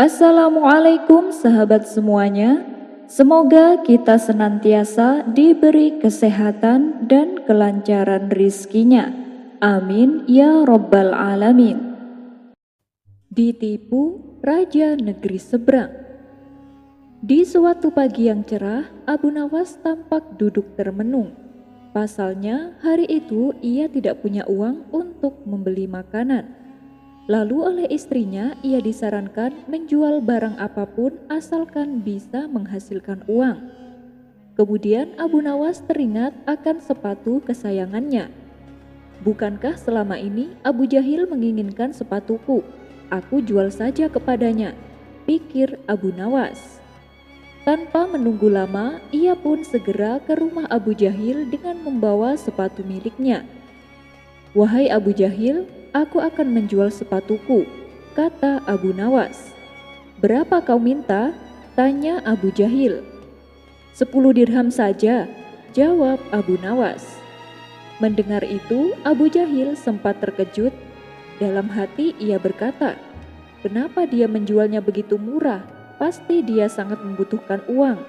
Assalamualaikum sahabat semuanya. Semoga kita senantiasa diberi kesehatan dan kelancaran rizkinya. Amin ya robbal alamin. Ditipu Raja Negeri Seberang. Di suatu pagi yang cerah, Abu Nawas tampak duduk termenung. Pasalnya, hari itu ia tidak punya uang untuk membeli makanan. Lalu oleh istrinya ia disarankan menjual barang apapun asalkan bisa menghasilkan uang. Kemudian Abu Nawas teringat akan sepatu kesayangannya. Bukankah selama ini Abu Jahil menginginkan sepatuku? Aku jual saja kepadanya, pikir Abu Nawas. Tanpa menunggu lama, ia pun segera ke rumah Abu Jahil dengan membawa sepatu miliknya. "Wahai Abu Jahil, aku akan menjual sepatuku," kata Abu Nawas. "Berapa kau minta?" tanya Abu Jahil. 10 dirham saja," jawab Abu Nawas. Mendengar itu, Abu Jahil sempat terkejut. Dalam hati ia berkata, "Kenapa dia menjualnya begitu murah? Pasti dia sangat membutuhkan uang."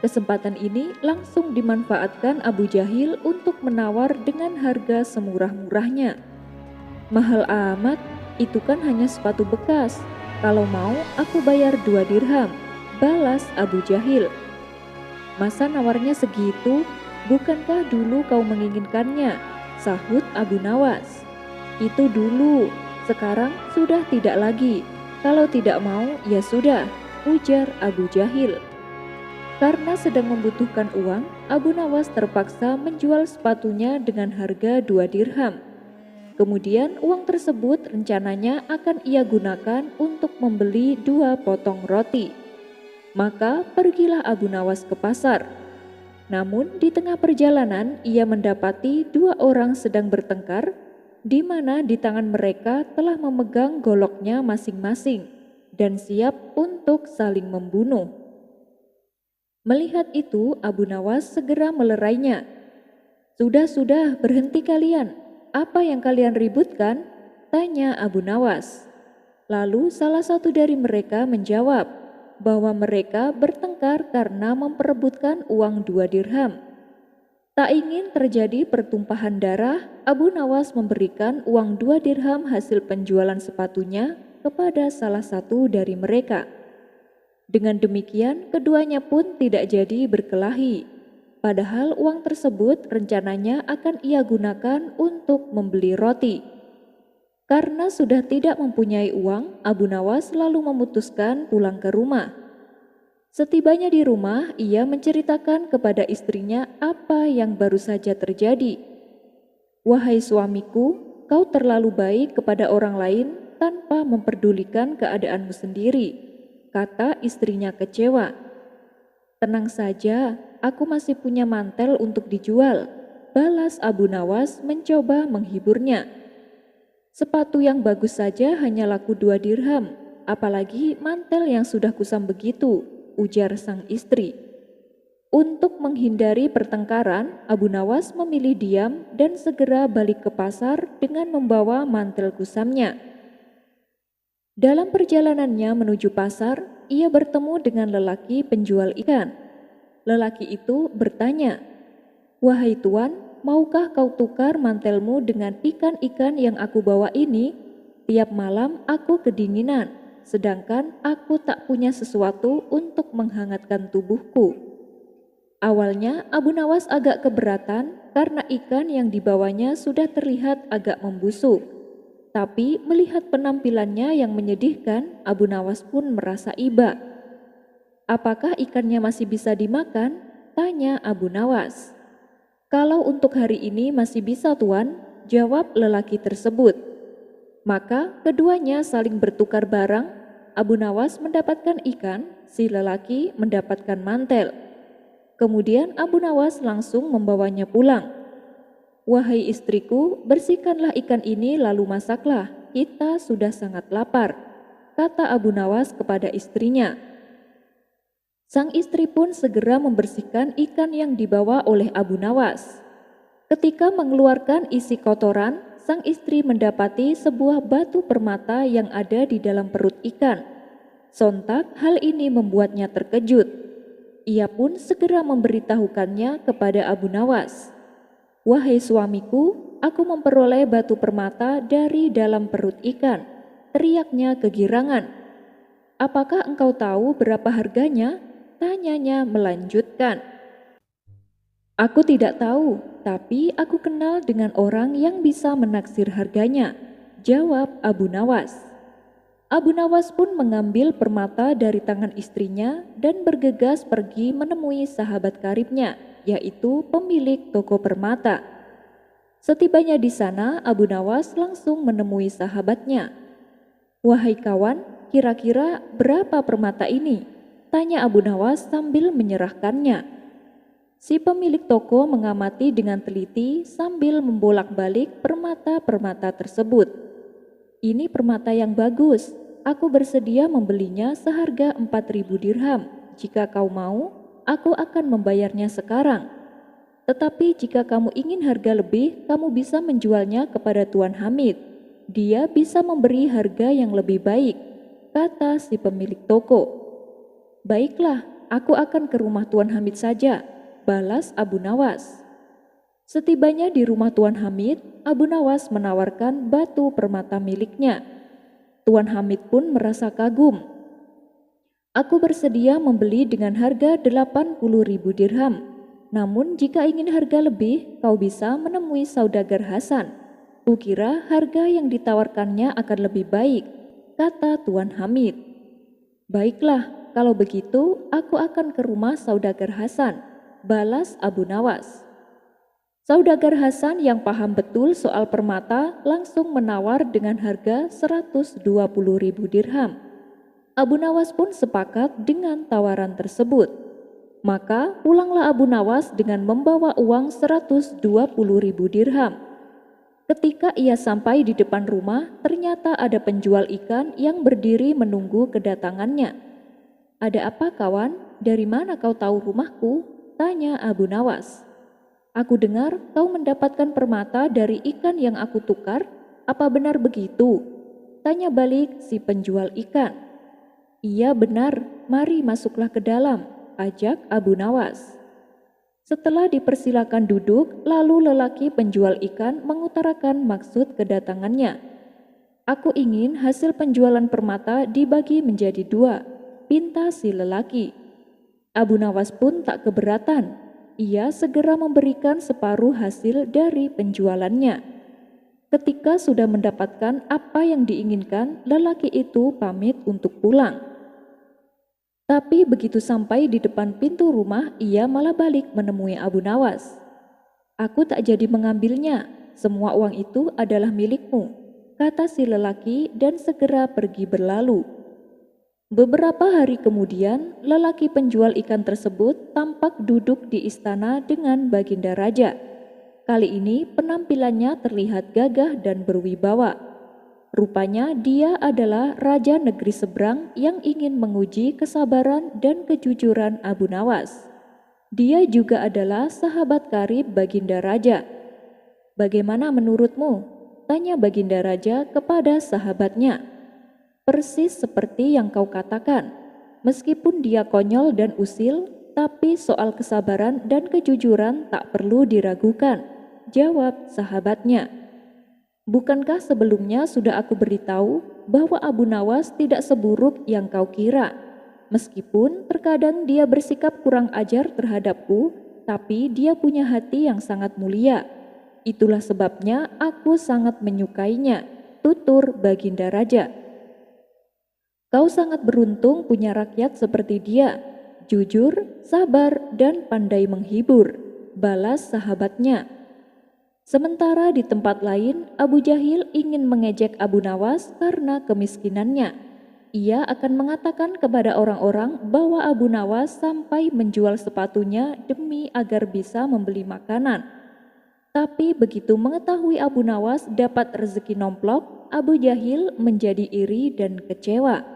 Kesempatan ini langsung dimanfaatkan Abu Jahil untuk menawar dengan harga semurah-murahnya. "Mahal amat, itu kan hanya sepatu bekas. Kalau mau aku bayar 2 dirham, balas Abu Jahil. "Masa nawarnya segitu? Bukankah dulu kau menginginkannya?" sahut Abu Nawas. "Itu dulu, sekarang sudah tidak lagi. Kalau tidak mau, ya sudah," ujar Abu Jahil. Karena sedang membutuhkan uang, Abu Nawas terpaksa menjual sepatunya dengan harga 2 dirham. Kemudian uang tersebut rencananya akan ia gunakan untuk membeli 2 potong roti. Maka pergilah Abu Nawas ke pasar. Namun di tengah perjalanan ia mendapati 2 orang sedang bertengkar, di mana di tangan mereka telah memegang goloknya masing-masing dan siap untuk saling membunuh. Melihat itu, Abu Nawas segera melerainya. Sudah, berhenti kalian. Apa yang kalian ributkan?" tanya Abu Nawas. Lalu salah satu dari mereka menjawab bahwa mereka bertengkar karena memperebutkan uang 2 dirham. Tak ingin terjadi pertumpahan darah, Abu Nawas memberikan uang 2 dirham hasil penjualan sepatunya kepada salah satu dari mereka. Dengan demikian, keduanya pun tidak jadi berkelahi. Padahal uang tersebut rencananya akan ia gunakan untuk membeli roti. Karena sudah tidak mempunyai uang, Abu Nawas lalu memutuskan pulang ke rumah. Setibanya di rumah, ia menceritakan kepada istrinya apa yang baru saja terjadi. "Wahai suamiku, kau terlalu baik kepada orang lain tanpa memperdulikan keadaanmu sendiri," kata istrinya kecewa. "Tenang saja, aku masih punya mantel untuk dijual," balas Abu Nawas mencoba menghiburnya. "Sepatu yang bagus saja hanya laku 2 dirham, apalagi mantel yang sudah kusam begitu," ujar sang istri. Untuk menghindari pertengkaran, Abu Nawas memilih diam dan segera balik ke pasar dengan membawa mantel kusamnya. Dalam perjalanannya menuju pasar, ia bertemu dengan lelaki penjual ikan. Lelaki itu bertanya, "Wahai tuan, maukah kau tukar mantelmu dengan ikan-ikan yang aku bawa ini? Tiap malam aku kedinginan, sedangkan aku tak punya sesuatu untuk menghangatkan tubuhku." Awalnya Abu Nawas agak keberatan karena ikan yang dibawanya sudah terlihat agak membusuk. Tapi melihat penampilannya yang menyedihkan, Abu Nawas pun merasa iba. "Apakah ikannya masih bisa dimakan?" tanya Abu Nawas. "Kalau untuk hari ini masih bisa tuan," jawab lelaki tersebut. Maka keduanya saling bertukar barang. Abu Nawas mendapatkan ikan, si lelaki mendapatkan mantel. Kemudian Abu Nawas langsung membawanya pulang. "Wahai istriku, bersihkanlah ikan ini lalu masaklah, kita sudah sangat lapar," kata Abu Nawas kepada istrinya. Sang istri pun segera membersihkan ikan yang dibawa oleh Abu Nawas. Ketika mengeluarkan isi kotoran, sang istri mendapati sebuah batu permata yang ada di dalam perut ikan. Sontak hal ini membuatnya terkejut. Ia pun segera memberitahukannya kepada Abu Nawas. "Wahai suamiku, aku memperoleh batu permata dari dalam perut ikan," teriaknya kegirangan. "Apakah engkau tahu berapa harganya?" tanyanya melanjutkan. "Aku tidak tahu, tapi aku kenal dengan orang yang bisa menaksir harganya," jawab Abu Nawas. Abu Nawas pun mengambil permata dari tangan istrinya dan bergegas pergi menemui sahabat karibnya, yaitu pemilik toko permata. Setibanya di sana, Abu Nawas langsung menemui sahabatnya. "Wahai kawan, kira-kira berapa permata ini?" tanya Abu Nawas sambil menyerahkannya. Si pemilik toko mengamati dengan teliti sambil membolak-balik permata-permata tersebut. "Ini permata yang bagus, aku bersedia membelinya seharga 4.000 dirham. Jika kau mau, aku akan membayarnya sekarang. Tetapi jika kamu ingin harga lebih, kamu bisa menjualnya kepada Tuan Hamid. Dia bisa memberi harga yang lebih baik," kata si pemilik toko. "Baiklah, aku akan ke rumah Tuan Hamid saja," balas Abu Nawas. Setibanya di rumah Tuan Hamid, Abu Nawas menawarkan batu permata miliknya. Tuan Hamid pun merasa kagum. "Aku bersedia membeli dengan harga 80.000 dirham. Namun jika ingin harga lebih, kau bisa menemui saudagar Hasan. Kukira harga yang ditawarkannya akan lebih baik," kata Tuan Hamid. "Baiklah, kalau begitu aku akan ke rumah saudagar Hasan," balas Abu Nawas. Saudagar Hasan yang paham betul soal permata langsung menawar dengan harga 120.000 dirham. Abu Nawas pun sepakat dengan tawaran tersebut. Maka pulanglah Abu Nawas dengan membawa uang 120.000 dirham. Ketika ia sampai di depan rumah, ternyata ada penjual ikan yang berdiri menunggu kedatangannya. "Ada apa kawan? Dari mana kau tahu rumahku?" tanya Abu Nawas. "Aku dengar kau mendapatkan permata dari ikan yang aku tukar. Apa benar begitu?" tanya balik si penjual ikan. "Iya benar, mari masuklah ke dalam," ajak Abu Nawas. Setelah dipersilakan duduk, lalu lelaki penjual ikan mengutarakan maksud kedatangannya. "Aku ingin hasil penjualan permata dibagi menjadi 2, pinta si lelaki. Abu Nawas pun tak keberatan. Ia segera memberikan separuh hasil dari penjualannya. Ketika sudah mendapatkan apa yang diinginkan, lelaki itu pamit untuk pulang. Tapi begitu sampai di depan pintu rumah, ia malah balik menemui Abu Nawas. "Aku tak jadi mengambilnya, semua uang itu adalah milikmu," kata si lelaki dan segera pergi berlalu. Beberapa hari kemudian, lelaki penjual ikan tersebut tampak duduk di istana dengan Baginda Raja. Kali ini penampilannya terlihat gagah dan berwibawa. Rupanya dia adalah Raja Negeri Seberang yang ingin menguji kesabaran dan kejujuran Abu Nawas. Dia juga adalah sahabat karib Baginda Raja. "Bagaimana menurutmu?" tanya Baginda Raja kepada sahabatnya. "Persis seperti yang kau katakan. Meskipun dia konyol dan usil, tapi soal kesabaran dan kejujuran tak perlu diragukan," jawab sahabatnya. "Bukankah sebelumnya sudah aku beritahu bahwa Abu Nawas tidak seburuk yang kau kira? Meskipun terkadang dia bersikap kurang ajar terhadapku, tapi dia punya hati yang sangat mulia. Itulah sebabnya aku sangat menyukainya," tutur Baginda Raja. "Kau sangat beruntung punya rakyat seperti dia, jujur, sabar, dan pandai menghibur," balas sahabatnya. Sementara di tempat lain, Abu Jahil ingin mengejek Abu Nawas karena kemiskinannya. Ia akan mengatakan kepada orang-orang bahwa Abu Nawas sampai menjual sepatunya demi agar bisa membeli makanan. Tapi begitu mengetahui Abu Nawas dapat rezeki nomplok, Abu Jahil menjadi iri dan kecewa.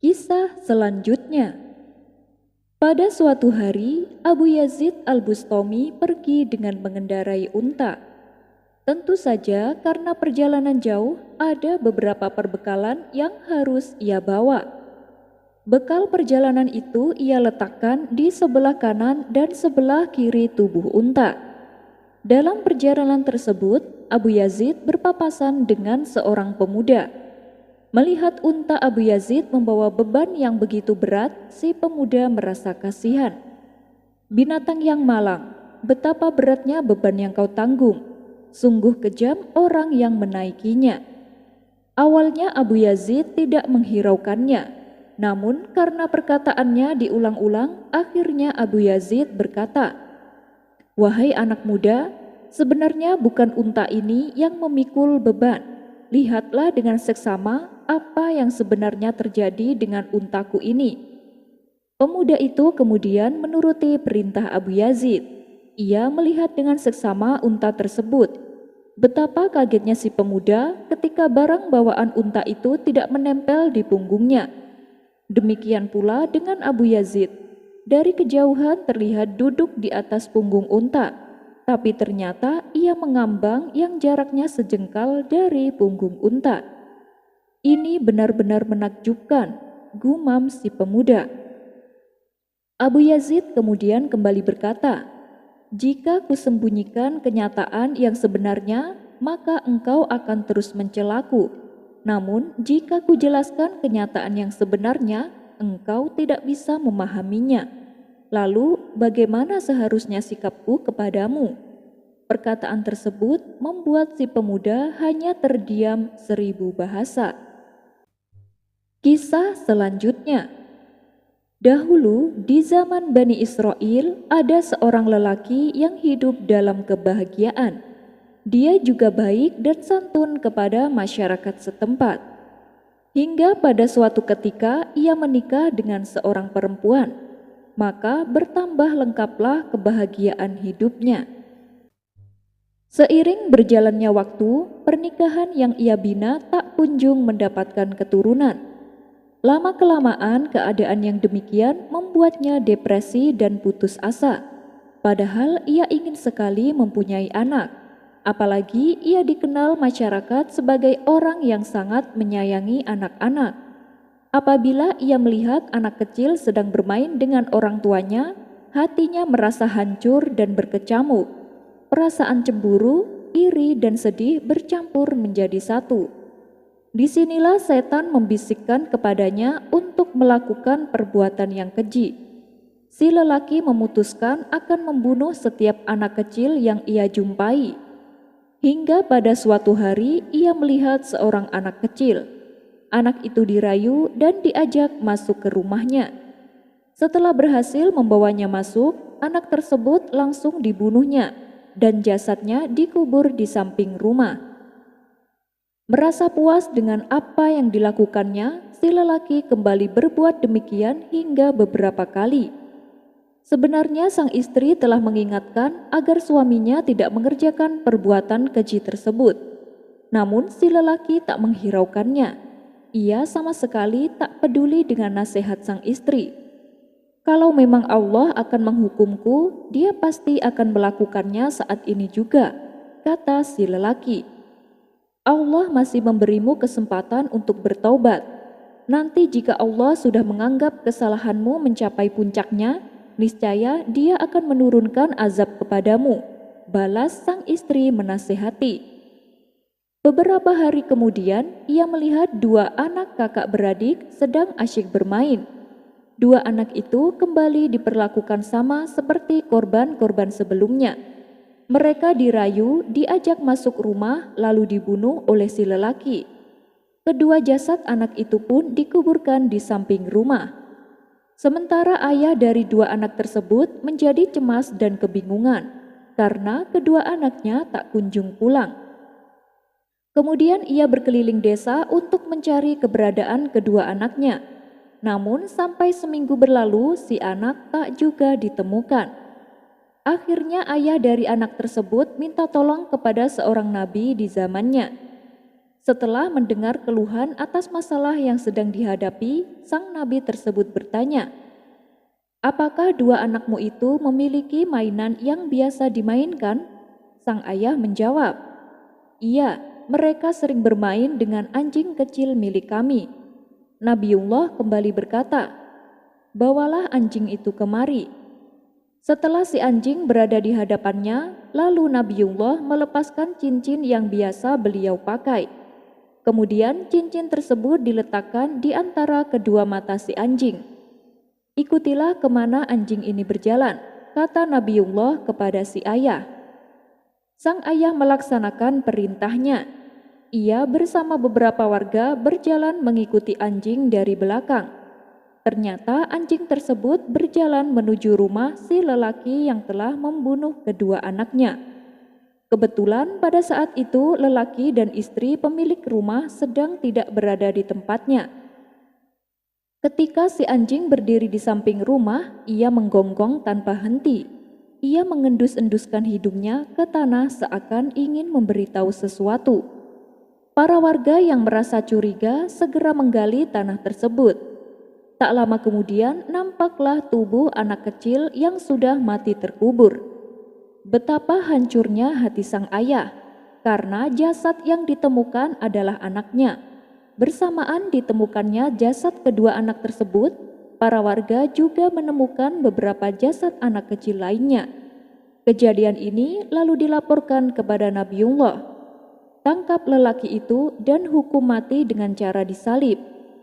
Kisah selanjutnya. Pada suatu hari, Abu Yazid Al-Bustami pergi dengan mengendarai unta. Tentu saja karena perjalanan jauh ada beberapa perbekalan yang harus ia bawa. Bekal perjalanan itu ia letakkan di sebelah kanan dan sebelah kiri tubuh unta. Dalam perjalanan tersebut, Abu Yazid berpapasan dengan seorang pemuda. Melihat unta Abu Yazid membawa beban yang begitu berat, si pemuda merasa kasihan. Binatang yang malang, betapa beratnya beban yang kau tanggung. Sungguh kejam orang yang menaikinya. Awalnya Abu Yazid tidak menghiraukannya, namun karena perkataannya diulang-ulang, akhirnya Abu Yazid berkata, "Wahai anak muda, sebenarnya bukan unta ini yang memikul beban. Lihatlah dengan seksama apa yang sebenarnya terjadi dengan untaku ini." Pemuda itu kemudian menuruti perintah Abu Yazid. Ia melihat dengan seksama unta tersebut. Betapa kagetnya si pemuda ketika barang bawaan unta itu tidak menempel di punggungnya. Demikian pula dengan Abu Yazid. Dari kejauhan terlihat duduk di atas punggung unta, tapi ternyata ia mengambang yang jaraknya sejengkal dari punggung unta. Ini benar-benar menakjubkan, gumam si pemuda. Abu Yazid kemudian kembali berkata, "Jika kusembunyikan kenyataan yang sebenarnya, maka engkau akan terus mencelaku. Namun, jika kujelaskan kenyataan yang sebenarnya, engkau tidak bisa memahaminya. Lalu, bagaimana seharusnya sikapku kepadamu?" Perkataan tersebut membuat si pemuda hanya terdiam 1000 bahasa. Kisah selanjutnya. Dahulu di zaman Bani Israel ada seorang lelaki yang hidup dalam kebahagiaan. Dia juga baik dan santun kepada masyarakat setempat. Hingga pada suatu ketika ia menikah dengan seorang perempuan, maka bertambah lengkaplah kebahagiaan hidupnya. Seiring berjalannya waktu, pernikahan yang ia bina tak kunjung mendapatkan keturunan. Lama-kelamaan keadaan yang demikian membuatnya depresi dan putus asa. Padahal ia ingin sekali mempunyai anak. Apalagi ia dikenal masyarakat sebagai orang yang sangat menyayangi anak-anak. Apabila ia melihat anak kecil sedang bermain dengan orang tuanya, hatinya merasa hancur dan berkecamuk. Perasaan cemburu, iri, dan sedih bercampur menjadi satu. Disinilah setan membisikkan kepadanya untuk melakukan perbuatan yang keji. Si lelaki memutuskan akan membunuh setiap anak kecil yang ia jumpai. Hingga pada suatu hari ia melihat seorang anak kecil. Anak itu dirayu dan diajak masuk ke rumahnya. Setelah berhasil membawanya masuk, anak tersebut langsung dibunuhnya dan jasadnya dikubur di samping rumah. Merasa puas dengan apa yang dilakukannya, si lelaki kembali berbuat demikian hingga beberapa kali. Sebenarnya sang istri telah mengingatkan agar suaminya tidak mengerjakan perbuatan keji tersebut. Namun si lelaki tak menghiraukannya. Ia sama sekali tak peduli dengan nasihat sang istri. Kalau memang Allah akan menghukumku, dia pasti akan melakukannya saat ini juga, kata si lelaki. Allah masih memberimu kesempatan untuk bertaubat. Nanti jika Allah sudah menganggap kesalahanmu mencapai puncaknya, niscaya Dia akan menurunkan azab kepadamu. Balas sang istri menasehati. Beberapa hari kemudian, ia melihat dua anak kakak beradik sedang asyik bermain. Dua anak itu kembali diperlakukan sama seperti korban-korban sebelumnya. Mereka dirayu, diajak masuk rumah, lalu dibunuh oleh si lelaki. Kedua jasad anak itu pun dikuburkan di samping rumah. Sementara ayah dari dua anak tersebut menjadi cemas dan kebingungan, karena kedua anaknya tak kunjung pulang. Kemudian ia berkeliling desa untuk mencari keberadaan kedua anaknya. Namun sampai seminggu berlalu, si anak tak juga ditemukan. Akhirnya ayah dari anak tersebut minta tolong kepada seorang nabi di zamannya. Setelah mendengar keluhan atas masalah yang sedang dihadapi, sang nabi tersebut bertanya, "Apakah dua anakmu itu memiliki mainan yang biasa dimainkan?" Sang ayah menjawab, Iya, mereka sering bermain dengan anjing kecil milik kami. Nabiullah kembali berkata, bawalah anjing itu kemari. Setelah si anjing berada di hadapannya, lalu Nabiullah melepaskan cincin yang biasa beliau pakai. Kemudian cincin tersebut diletakkan di antara kedua mata si anjing. Ikutilah kemana anjing ini berjalan, kata Nabiullah kepada si ayah. Sang ayah melaksanakan perintahnya. Ia bersama beberapa warga berjalan mengikuti anjing dari belakang. Ternyata anjing tersebut berjalan menuju rumah si lelaki yang telah membunuh kedua anaknya. Kebetulan pada saat itu lelaki dan istri pemilik rumah sedang tidak berada di tempatnya. Ketika si anjing berdiri di samping rumah, ia menggonggong tanpa henti. Ia mengendus-enduskan hidungnya ke tanah seakan ingin memberitahu sesuatu. Para warga yang merasa curiga segera menggali tanah tersebut. Tak lama kemudian nampaklah tubuh anak kecil yang sudah mati terkubur. Betapa hancurnya hati sang ayah, karena jasad yang ditemukan adalah anaknya. Bersamaan ditemukannya jasad kedua anak tersebut, para warga juga menemukan beberapa jasad anak kecil lainnya. Kejadian ini lalu dilaporkan kepada Nabiullah. Tangkap lelaki itu dan hukum mati dengan cara disalib,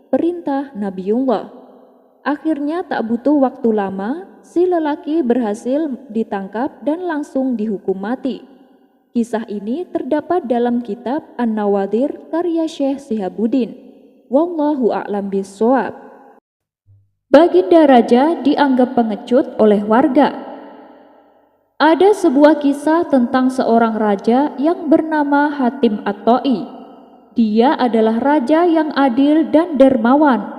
perintah Nabiullah. Akhirnya tak butuh waktu lama, si lelaki berhasil ditangkap dan langsung dihukum mati. Kisah ini terdapat dalam kitab An-Nawadir karya Syekh Sihabuddin. Wallahu a'lam bishawab. Baginda Raja dianggap pengecut oleh warga. Ada sebuah kisah tentang seorang raja yang bernama Hatim At-Ta'i. Dia adalah raja yang adil dan dermawan,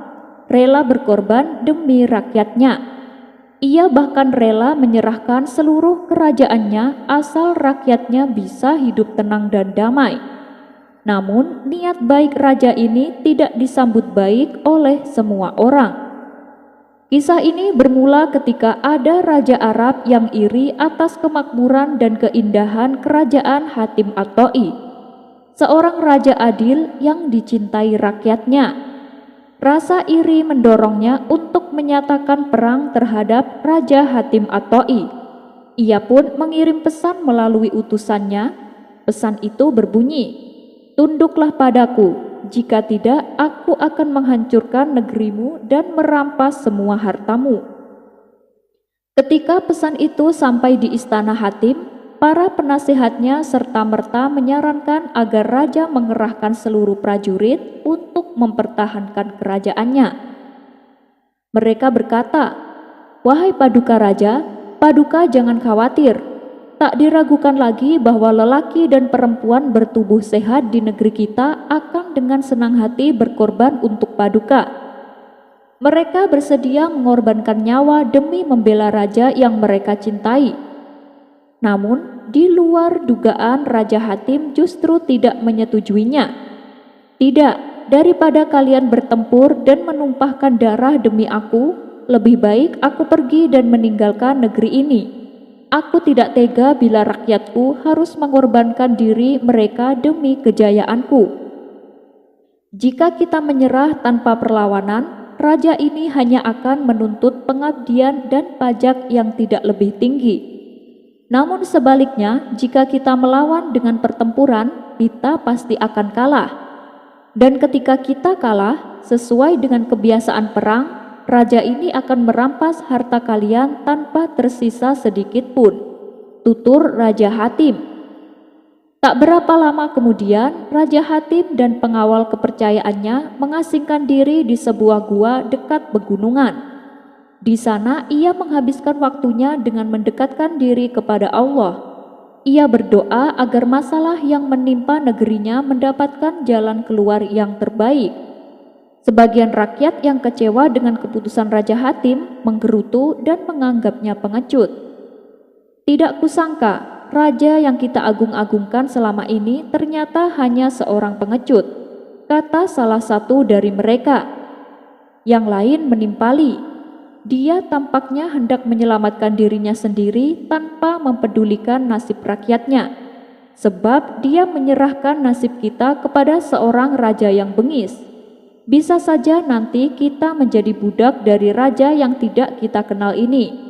rela berkorban demi rakyatnya. Ia bahkan rela menyerahkan seluruh kerajaannya asal rakyatnya bisa hidup tenang dan damai. Namun, niat baik raja ini tidak disambut baik oleh semua orang. Kisah ini bermula ketika ada raja Arab yang iri atas kemakmuran dan keindahan kerajaan Hatim At-Ta'i, seorang raja adil yang dicintai rakyatnya. Rasa iri mendorongnya untuk menyatakan perang terhadap Raja Hatim At-Ta'i. Ia pun mengirim pesan melalui utusannya. Pesan itu berbunyi, "Tunduklah padaku. Jika tidak, aku akan menghancurkan negerimu dan merampas semua hartamu." Ketika pesan itu sampai di istana Hatim, para penasihatnya serta-merta menyarankan agar raja mengerahkan seluruh prajurit untuk mempertahankan kerajaannya. Mereka berkata, "Wahai Paduka Raja, Paduka jangan khawatir. Tak diragukan lagi bahwa lelaki dan perempuan bertubuh sehat di negeri kita akan dengan senang hati berkorban untuk Paduka. Mereka bersedia mengorbankan nyawa demi membela raja yang mereka cintai." Namun, di luar dugaan Raja Hatim justru tidak menyetujuinya. "Tidak, daripada kalian bertempur dan menumpahkan darah demi aku, lebih baik aku pergi dan meninggalkan negeri ini. Aku tidak tega bila rakyatku harus mengorbankan diri mereka demi kejayaanku. Jika kita menyerah tanpa perlawanan, raja ini hanya akan menuntut pengabdian dan pajak yang tidak lebih tinggi. Namun sebaliknya, jika kita melawan dengan pertempuran, kita pasti akan kalah. Dan ketika kita kalah, sesuai dengan kebiasaan perang, raja ini akan merampas harta kalian tanpa tersisa sedikit pun," tutur Raja Hatim. Tak berapa lama kemudian, Raja Hatim dan pengawal kepercayaannya mengasingkan diri di sebuah gua dekat pegunungan. Di sana ia menghabiskan waktunya dengan mendekatkan diri kepada Allah. Ia berdoa agar masalah yang menimpa negerinya mendapatkan jalan keluar yang terbaik. Sebagian rakyat yang kecewa dengan keputusan Raja Hatim menggerutu dan menganggapnya pengecut. "Tidak kusangka, raja yang kita agung-agungkan selama ini ternyata hanya seorang pengecut," kata salah satu dari mereka. Yang lain menimpali, "Dia tampaknya hendak menyelamatkan dirinya sendiri tanpa mempedulikan nasib rakyatnya." sebab dia menyerahkan nasib kita kepada seorang raja yang bengis. Bisa saja nanti kita menjadi budak dari raja yang tidak kita kenal ini."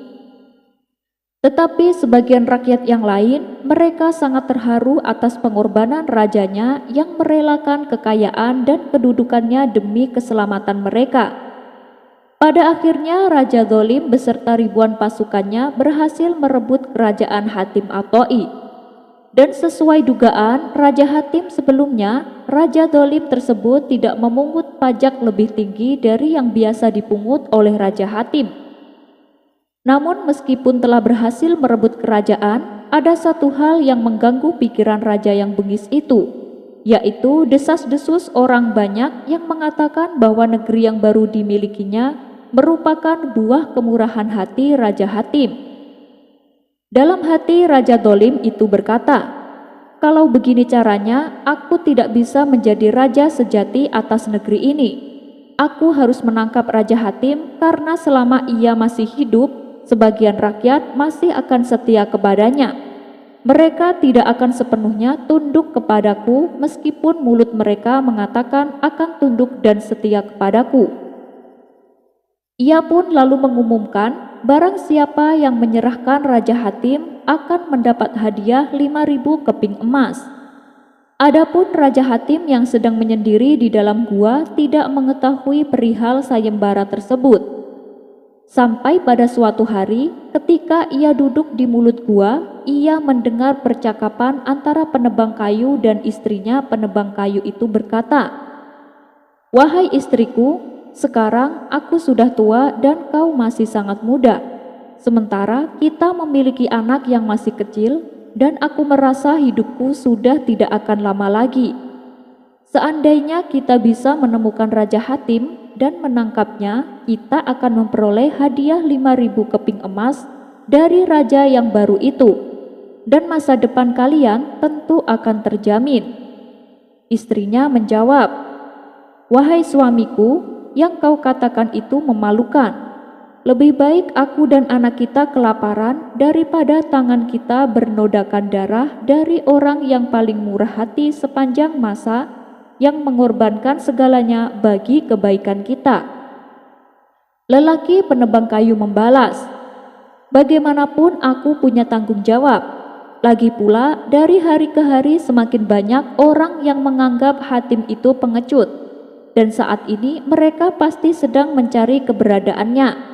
Tetapi sebagian rakyat yang lain, mereka sangat terharu atas pengorbanan rajanya yang merelakan kekayaan dan kedudukannya demi keselamatan mereka. Pada akhirnya Raja Dzolim beserta ribuan pasukannya berhasil merebut kerajaan Hatim At-Ta'i. Dan sesuai dugaan Raja Hatim sebelumnya, Raja Dzolim tersebut tidak memungut pajak lebih tinggi dari yang biasa dipungut oleh Raja Hatim. Namun meskipun telah berhasil merebut kerajaan, ada satu hal yang mengganggu pikiran raja yang bengis itu, yaitu desas-desus orang banyak yang mengatakan bahwa negeri yang baru dimilikinya merupakan buah kemurahan hati Raja Hatim. Dalam hati Raja Dzolim itu berkata, "Kalau begini caranya, aku tidak bisa menjadi raja sejati atas negeri ini. Aku harus menangkap Raja Hatim karena selama ia masih hidup, sebagian rakyat masih akan setia kepadanya. Mereka tidak akan sepenuhnya tunduk kepadaku meskipun mulut mereka mengatakan akan tunduk dan setia kepadaku." Ia pun lalu mengumumkan barang siapa yang menyerahkan Raja Hatim akan mendapat hadiah 5.000 keping emas. Adapun Raja Hatim yang sedang menyendiri di dalam gua tidak mengetahui perihal sayembara tersebut. Sampai pada suatu hari, ketika ia duduk di mulut gua, ia mendengar percakapan antara penebang kayu dan istrinya. Penebang kayu itu berkata, "Wahai istriku, sekarang aku sudah tua dan kau masih sangat muda. Sementara kita memiliki anak yang masih kecil dan aku merasa hidupku sudah tidak akan lama lagi. Seandainya kita bisa menemukan Raja Hatim dan menangkapnya, kita akan memperoleh hadiah 5.000 keping emas dari raja yang baru itu, dan masa depan kalian tentu akan terjamin." Istrinya menjawab, "Wahai suamiku, yang kau katakan itu memalukan. Lebih baik aku dan anak kita kelaparan daripada tangan kita bernodakan darah dari orang yang paling murah hati sepanjang masa, yang mengorbankan segalanya bagi kebaikan kita." Lelaki penebang kayu membalas, "Bagaimanapun aku punya tanggung jawab. Lagi pula dari hari ke hari semakin banyak orang yang menganggap Hatim itu pengecut, dan saat ini mereka pasti sedang mencari keberadaannya."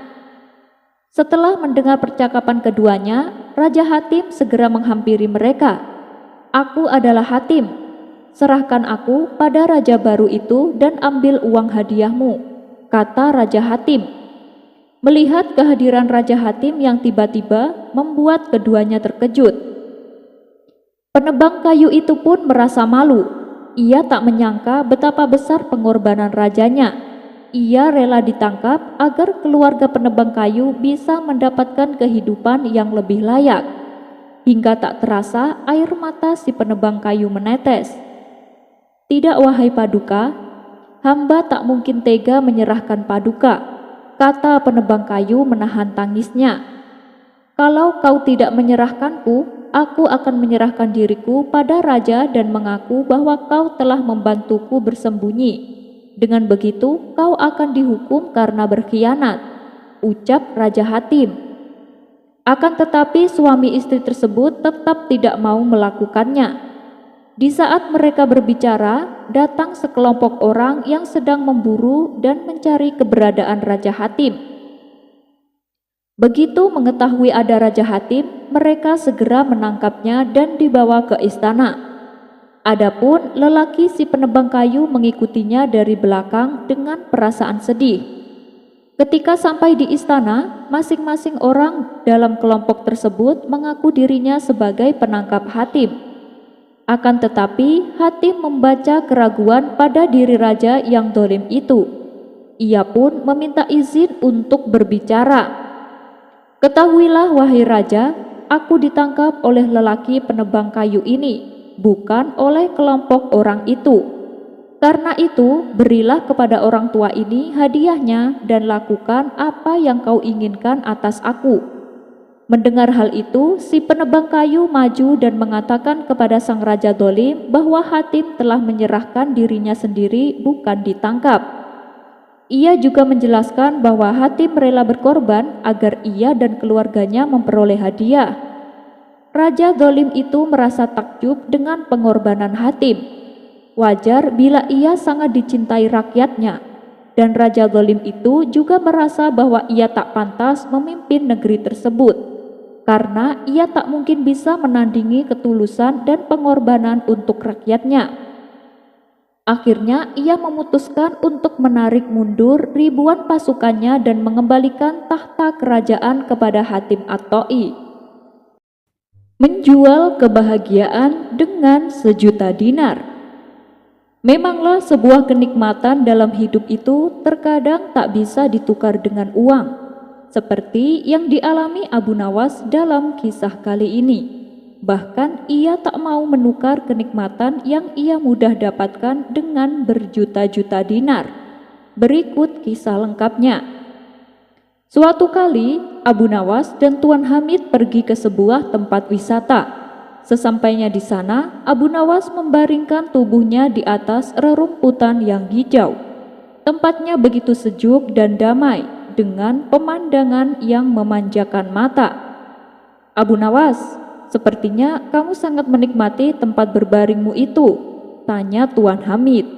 Setelah mendengar percakapan keduanya, Raja Hatim segera menghampiri mereka. "Aku adalah Hatim. Serahkan aku pada raja baru itu dan ambil uang hadiahmu," kata Raja Hatim. Melihat kehadiran Raja Hatim yang tiba-tiba membuat keduanya terkejut. Penebang kayu itu pun merasa malu. Ia tak menyangka betapa besar pengorbanan rajanya. Ia rela ditangkap agar keluarga penebang kayu bisa mendapatkan kehidupan yang lebih layak. Hingga tak terasa air mata si penebang kayu menetes. "Tidak, wahai Paduka, hamba tak mungkin tega menyerahkan Paduka," kata penebang kayu menahan tangisnya. "Kalau kau tidak menyerahkanku, aku akan menyerahkan diriku pada raja dan mengaku bahwa kau telah membantuku bersembunyi. Dengan begitu kau akan dihukum karena berkhianat," ucap Raja Hatim. Akan tetapi suami istri tersebut tetap tidak mau melakukannya. Di saat mereka berbicara, datang sekelompok orang yang sedang memburu dan mencari keberadaan Raja Hatim. Begitu mengetahui ada Raja Hatim, mereka segera menangkapnya dan dibawa ke istana. Adapun lelaki si penebang kayu mengikutinya dari belakang dengan perasaan sedih. Ketika sampai di istana, masing-masing orang dalam kelompok tersebut mengaku dirinya sebagai penangkap Hatim. Akan tetapi Hatim membaca keraguan pada diri raja yang dolim itu. Ia pun meminta izin untuk berbicara. "Ketahuilah wahai raja, aku ditangkap oleh lelaki penebang kayu ini, bukan oleh kelompok orang itu. Karena itu berilah kepada orang tua ini hadiahnya dan lakukan apa yang kau inginkan atas aku." Mendengar hal itu, si penebang kayu maju dan mengatakan kepada sang raja dolim bahwa Hatim telah menyerahkan dirinya sendiri, bukan ditangkap. Ia juga menjelaskan bahwa Hatim rela berkorban agar ia dan keluarganya memperoleh hadiah. Raja dolim itu merasa takjub dengan pengorbanan Hatim. Wajar bila ia sangat dicintai rakyatnya, dan raja dolim itu juga merasa bahwa ia tak pantas memimpin negeri tersebut, karena ia tak mungkin bisa menandingi ketulusan dan pengorbanan untuk rakyatnya. Akhirnya ia memutuskan untuk menarik mundur ribuan pasukannya dan mengembalikan tahta kerajaan kepada Hatim At-Ta'i. Menjual kebahagiaan dengan 1.000.000 dinar. Memanglah sebuah kenikmatan dalam hidup itu terkadang tak bisa ditukar dengan uang, seperti yang dialami Abu Nawas dalam kisah kali ini. Bahkan ia tak mau menukar kenikmatan yang ia mudah dapatkan dengan berjuta-juta dinar. Berikut kisah lengkapnya. Suatu kali, Abu Nawas dan Tuan Hamid pergi ke sebuah tempat wisata. Sesampainya di sana, Abu Nawas membaringkan tubuhnya di atas rerumputan yang hijau. Tempatnya begitu sejuk dan damai, dengan pemandangan yang memanjakan mata. "Abu Nawas, sepertinya kamu sangat menikmati tempat berbaringmu itu," tanya Tuan Hamid.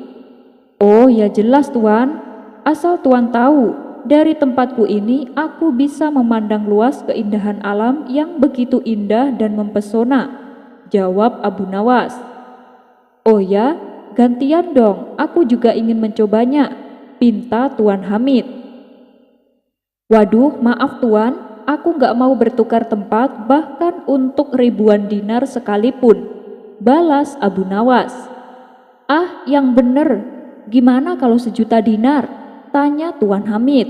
"Oh ya jelas Tuan, asal Tuan tahu, dari tempatku ini aku bisa memandang luas keindahan alam yang begitu indah dan mempesona," jawab Abu Nawas. "Oh ya, gantian dong, aku juga ingin mencobanya," pinta Tuan Hamid. "Waduh, maaf Tuan, aku nggak mau bertukar tempat bahkan untuk ribuan dinar sekalipun," balas Abu Nawas. "Ah, yang bener, gimana kalau 1.000.000 dinar?" tanya Tuan Hamid.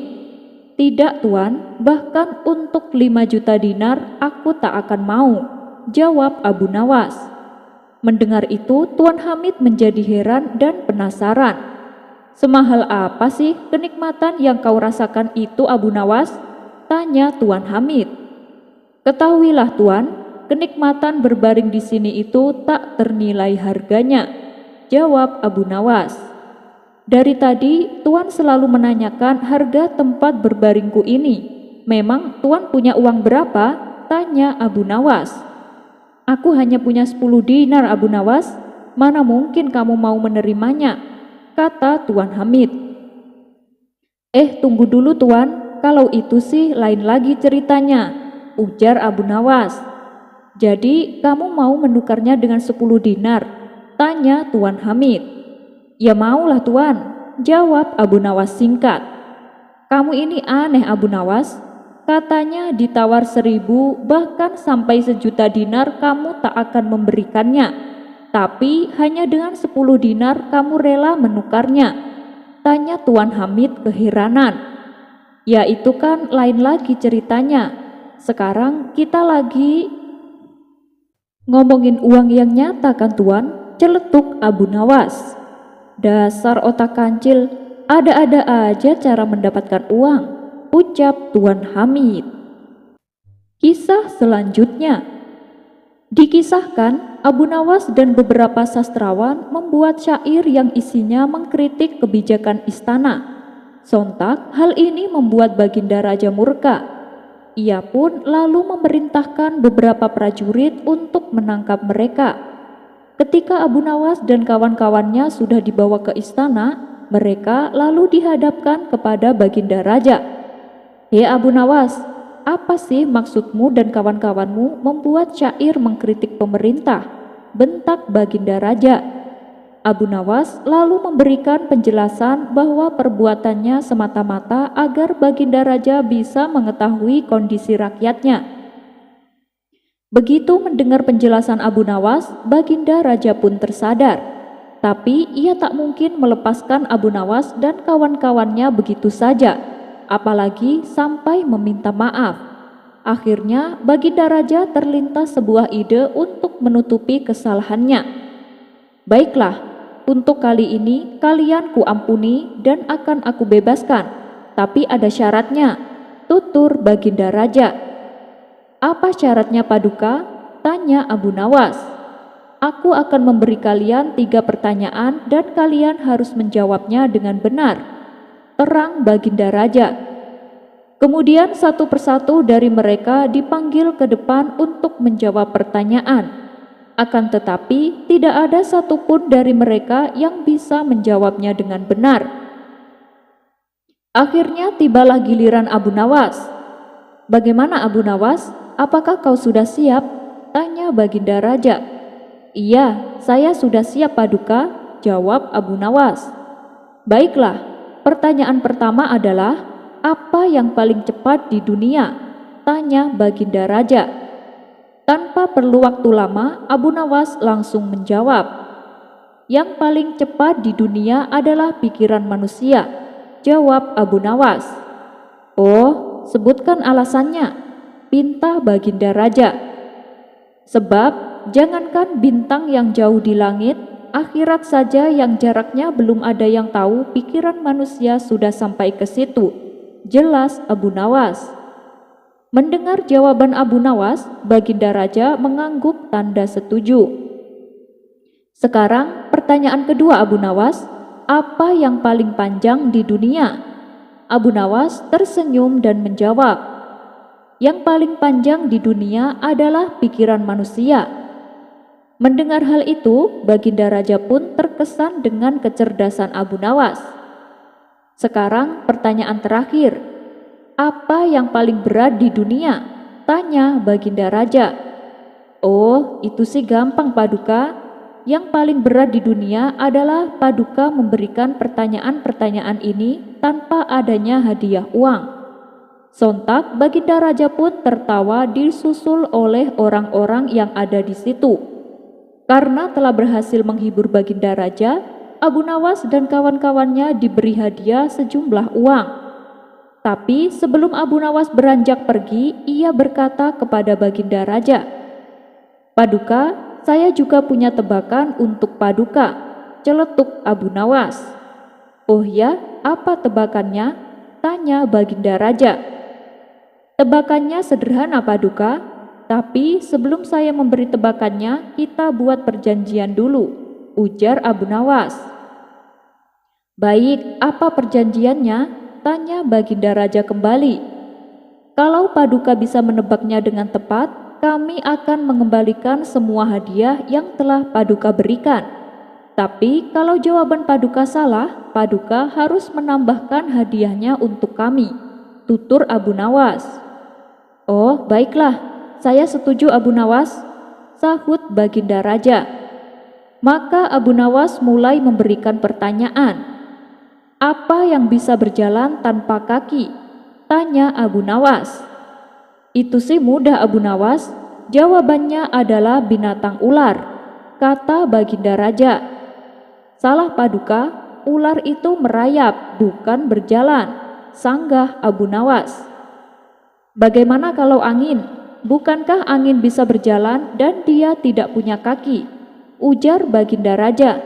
"Tidak Tuan, bahkan untuk 5 juta dinar aku tak akan mau," jawab Abu Nawas. Mendengar itu, Tuan Hamid menjadi heran dan penasaran. "Semahal apa sih kenikmatan yang kau rasakan itu, Abu Nawas?" tanya Tuan Hamid. "Ketahuilah Tuan, kenikmatan berbaring di sini itu tak ternilai harganya," jawab Abu Nawas. "Dari tadi Tuan selalu menanyakan harga tempat berbaringku ini. Memang Tuan punya uang berapa?" tanya Abu Nawas. "Aku hanya punya 10 dinar, Abu Nawas. Mana mungkin kamu mau menerimanya?" kata Tuan Hamid. Tunggu dulu Tuan, kalau itu sih lain lagi ceritanya," ujar Abu Nawas. "Jadi kamu mau menukarnya dengan 10 dinar?" tanya Tuan Hamid. "Ya maulah Tuan," jawab Abu Nawas singkat. "Kamu ini aneh Abu Nawas, katanya ditawar 1.000 bahkan sampai 1.000.000 dinar kamu tak akan memberikannya, tapi hanya dengan 10 dinar kamu rela menukarnya," tanya Tuan Hamid keheranan. "Ya itu kan lain lagi ceritanya. Sekarang kita lagi ngomongin uang yang nyata kan Tuan?" celetuk Abu Nawas. "Dasar otak kancil, ada-ada aja cara mendapatkan uang," ucap Tuan Hamid. Kisah selanjutnya. Dikisahkan, Abu Nawas dan beberapa sastrawan membuat syair yang isinya mengkritik kebijakan istana. Sontak, hal ini membuat Baginda Raja murka. Ia pun lalu memerintahkan beberapa prajurit untuk menangkap mereka. Ketika Abu Nawas dan kawan-kawannya sudah dibawa ke istana, mereka lalu dihadapkan kepada Baginda Raja. "Hei Abu Nawas, apa sih maksudmu dan kawan-kawanmu membuat syair mengkritik pemerintah?" bentak Baginda Raja. Abu Nawas lalu memberikan penjelasan bahwa perbuatannya semata-mata agar Baginda Raja bisa mengetahui kondisi rakyatnya. Begitu mendengar penjelasan Abu Nawas, Baginda Raja pun tersadar. Tapi ia tak mungkin melepaskan Abu Nawas dan kawan-kawannya begitu saja, apalagi sampai meminta maaf. Akhirnya Baginda Raja terlintas sebuah ide untuk menutupi kesalahannya. "Baiklah, untuk kali ini kalian kuampuni dan akan aku bebaskan, tapi ada syaratnya," tutur Baginda Raja. "Apa syaratnya Paduka?" tanya Abu Nawas. "Aku akan memberi kalian 3 pertanyaan dan kalian harus menjawabnya dengan benar," terang Baginda Raja. Kemudian satu persatu dari mereka dipanggil ke depan untuk menjawab pertanyaan. Akan tetapi tidak ada satupun dari mereka yang bisa menjawabnya dengan benar. Akhirnya tibalah giliran Abu Nawas. "Bagaimana Abu Nawas? Apakah kau sudah siap?" tanya Baginda Raja. "Iya, saya sudah siap Paduka," jawab Abu Nawas. "Baiklah, pertanyaan pertama adalah, apa yang paling cepat di dunia?" tanya Baginda Raja. Tanpa perlu waktu lama, Abu Nawas langsung menjawab, "Yang paling cepat di dunia adalah pikiran manusia," jawab Abu Nawas. "Oh, sebutkan alasannya," pinta Baginda Raja. "Sebab jangankan bintang yang jauh di langit, akhirat saja yang jaraknya belum ada yang tahu pikiran manusia sudah sampai ke situ," jelas Abu Nawas. Mendengar jawaban Abu Nawas, Baginda Raja mengangguk tanda setuju. "Sekarang pertanyaan kedua Abu Nawas, apa yang paling panjang di dunia?" Abu Nawas tersenyum dan menjawab, "Yang paling panjang di dunia adalah pikiran manusia." Mendengar hal itu, Baginda Raja pun terkesan dengan kecerdasan Abu Nawas. "Sekarang pertanyaan terakhir, apa yang paling berat di dunia?" tanya Baginda Raja. "Oh, itu sih gampang Paduka. Yang paling berat di dunia adalah Paduka memberikan pertanyaan-pertanyaan ini tanpa adanya hadiah uang." Sontak Baginda Raja pun tertawa disusul oleh orang-orang yang ada di situ. Karena telah berhasil menghibur Baginda Raja, Abu Nawas dan kawan-kawannya diberi hadiah sejumlah uang. Tapi sebelum Abu Nawas beranjak pergi, ia berkata kepada Baginda Raja, "Paduka, saya juga punya tebakan untuk Paduka," celetuk Abu Nawas. "Oh ya, apa tebakannya?" tanya Baginda Raja. "Tebakannya sederhana Paduka, tapi sebelum saya memberi tebakannya, kita buat perjanjian dulu," ujar Abu Nawas. "Baik, apa perjanjiannya?" tanya Baginda Raja kembali. "Kalau Paduka bisa menebaknya dengan tepat, kami akan mengembalikan semua hadiah yang telah Paduka berikan. Tapi kalau jawaban Paduka salah, Paduka harus menambahkan hadiahnya untuk kami," tutur Abu Nawas. "Oh, baiklah, saya setuju Abu Nawas," sahut Baginda Raja. Maka Abu Nawas mulai memberikan pertanyaan. "Apa yang bisa berjalan tanpa kaki?" tanya Abu Nawas. "Itu sih mudah Abu Nawas, jawabannya adalah binatang ular," kata Baginda Raja. "Salah Paduka, ular itu merayap bukan berjalan," sanggah Abu Nawas. "Bagaimana kalau angin? Bukankah angin bisa berjalan dan dia tidak punya kaki?" ujar Baginda Raja.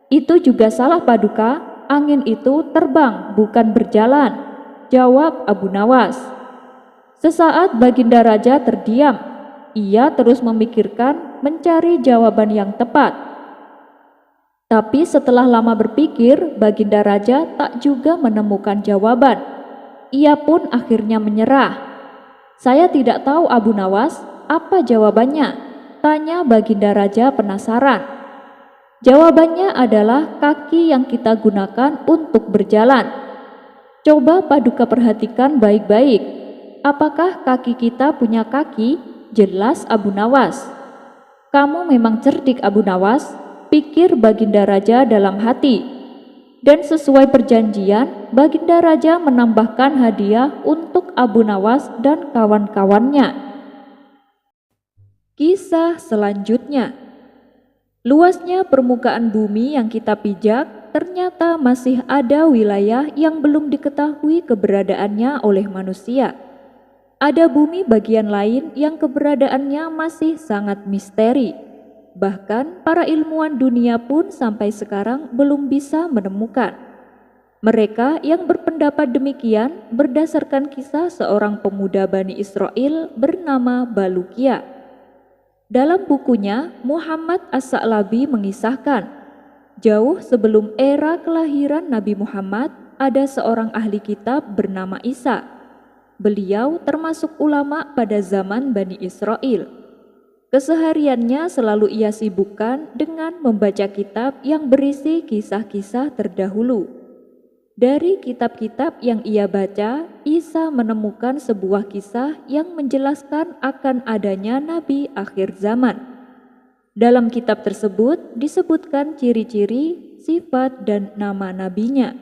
"Itu juga salah Paduka, angin itu terbang bukan berjalan," jawab Abu Nawas. Sesaat Baginda Raja terdiam. Ia terus memikirkan mencari jawaban yang tepat. Tapi setelah lama berpikir, Baginda Raja tak juga menemukan jawaban. Ia pun akhirnya menyerah. "Saya tidak tahu Abu Nawas, apa jawabannya?" tanya Baginda Raja penasaran. "Jawabannya adalah kaki yang kita gunakan untuk berjalan. Coba Paduka perhatikan baik-baik. Apakah kaki kita punya kaki?" jelas Abu Nawas. "Kamu memang cerdik Abu Nawas," pikir Baginda Raja dalam hati. Dan sesuai perjanjian, Baginda Raja menambahkan hadiah untuk Abu Nawas dan kawan-kawannya. Kisah selanjutnya. Luasnya permukaan bumi yang kita pijak, ternyata masih ada wilayah yang belum diketahui keberadaannya oleh manusia. Ada bumi bagian lain yang keberadaannya masih sangat misteri. Bahkan para ilmuwan dunia pun sampai sekarang belum bisa menemukan. Mereka yang berpendapat demikian berdasarkan kisah seorang pemuda Bani Israel bernama Balukia. Dalam bukunya, Muhammad As-Sa'labi mengisahkan, jauh sebelum era kelahiran Nabi Muhammad, ada seorang ahli kitab bernama Isa. Beliau termasuk ulama pada zaman Bani Israel. Kesehariannya selalu ia sibukkan dengan membaca kitab yang berisi kisah-kisah terdahulu. Dari kitab-kitab yang ia baca, Isa menemukan sebuah kisah yang menjelaskan akan adanya Nabi akhir zaman. Dalam kitab tersebut disebutkan ciri-ciri, sifat, dan nama nabinya.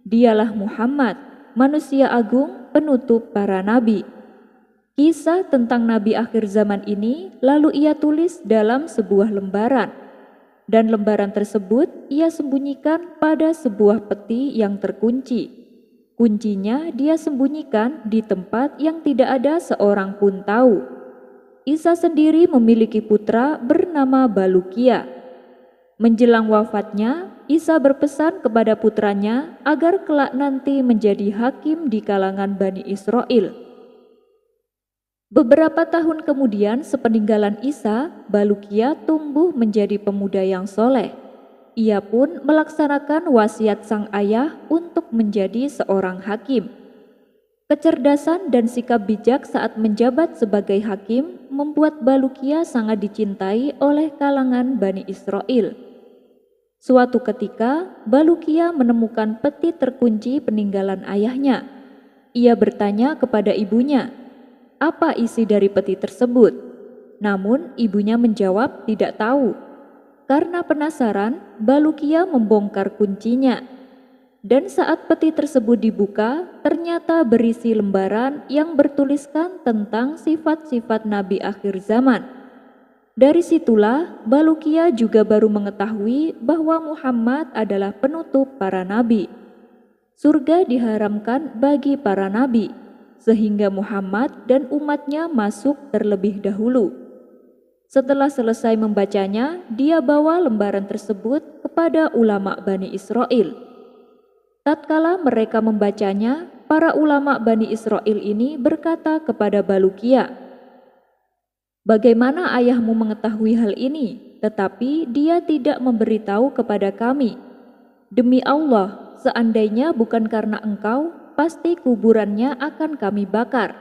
Dialah Muhammad, manusia agung, penutup para nabi. Kisah tentang nabi akhir zaman ini lalu ia tulis dalam sebuah lembaran. Dan lembaran tersebut ia sembunyikan pada sebuah peti yang terkunci. Kuncinya dia sembunyikan di tempat yang tidak ada seorang pun tahu. Isa sendiri memiliki putra bernama Balukia. Menjelang wafatnya, Isa berpesan kepada putranya agar kelak nanti menjadi hakim di kalangan Bani Israel. Beberapa tahun kemudian sepeninggalan Isa, Balukia tumbuh menjadi pemuda yang soleh. Ia pun melaksanakan wasiat sang ayah untuk menjadi seorang hakim. Kecerdasan dan sikap bijak saat menjabat sebagai hakim membuat Balukia sangat dicintai oleh kalangan Bani Israel. Suatu ketika, Balukia menemukan peti terkunci peninggalan ayahnya. Ia bertanya kepada ibunya, apa isi dari peti tersebut? Namun ibunya menjawab tidak tahu. Karena penasaran, Balukia membongkar kuncinya. Dan saat peti tersebut dibuka, ternyata berisi lembaran yang bertuliskan tentang sifat-sifat Nabi akhir zaman. Dari situlah Balukia juga baru mengetahui bahwa Muhammad adalah penutup para nabi. Surga diharamkan bagi para nabi, sehingga Muhammad dan umatnya masuk terlebih dahulu. Setelah selesai membacanya, dia bawa lembaran tersebut kepada ulama Bani Israel. Tatkala mereka membacanya, para ulama Bani Israel ini berkata kepada Balukia, "Bagaimana ayahmu mengetahui hal ini, tetapi dia tidak memberitahu kepada kami? Demi Allah, seandainya bukan karena engkau, pasti kuburannya akan kami bakar.